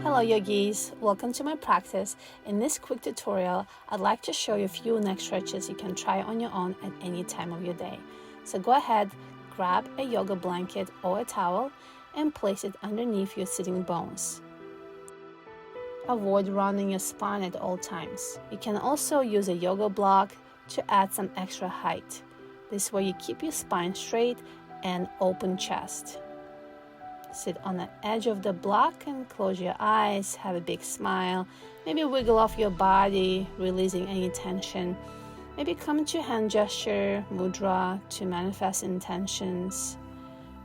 Hello yogis, welcome to my practice. In this quick tutorial, I'd like to show you a few neck stretches you can try on your own at any time of your day. So go ahead, grab a yoga blanket or a towel and place it underneath your sitting bones. Avoid rounding your spine at all times. You can also use a yoga block to add some extra height. This way you keep your spine straight and open chest. Sit on the edge of the block and close your eyes, have a big smile. Maybe wiggle off your body, releasing any tension. Maybe come to hand gesture, mudra, to manifest intentions.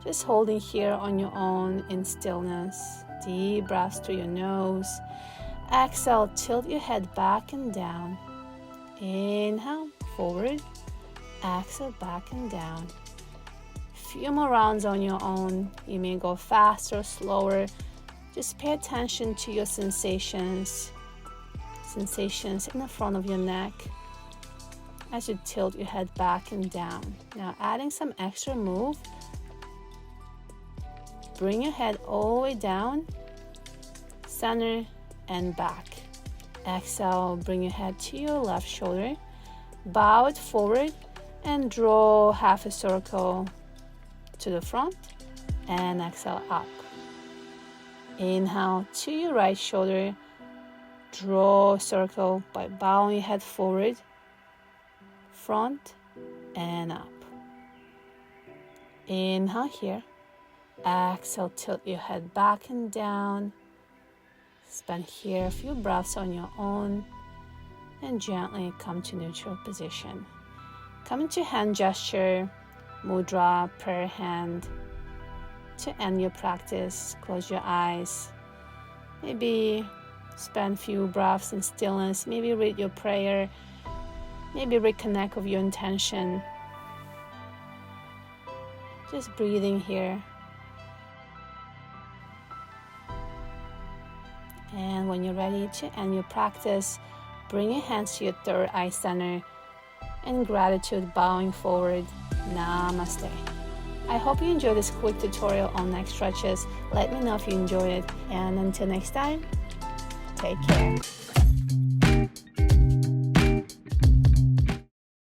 Just holding here on your own in stillness. Deep breaths through your nose. Exhale, tilt your head back and down. Inhale, forward. Exhale, back and down. Few more rounds on your own. You may go faster or slower. Just pay attention to your sensations in the front of your neck as you tilt your head back and down. Now adding some extra move. Bring your head all the way down, center and back. Exhale, bring your head to your left shoulder. Bow it forward and draw half a circle to the front and exhale up. Inhale to your right shoulder. Draw a circle by bowing your head forward, front and up. Inhale here. Exhale, tilt your head back and down. Spend here a few breaths on your own and gently come to neutral position. Come into hand gesture, mudra, prayer hand. To end your practice, close your eyes. Maybe spend a few breaths in stillness. Maybe read your prayer. Maybe reconnect with your intention. Just breathing here. And when you're ready to end your practice, bring your hands to your third eye center and gratitude, bowing forward. Namaste. I hope you enjoyed this quick tutorial on neck stretches. Let me know if you enjoyed it. And until next time, take care.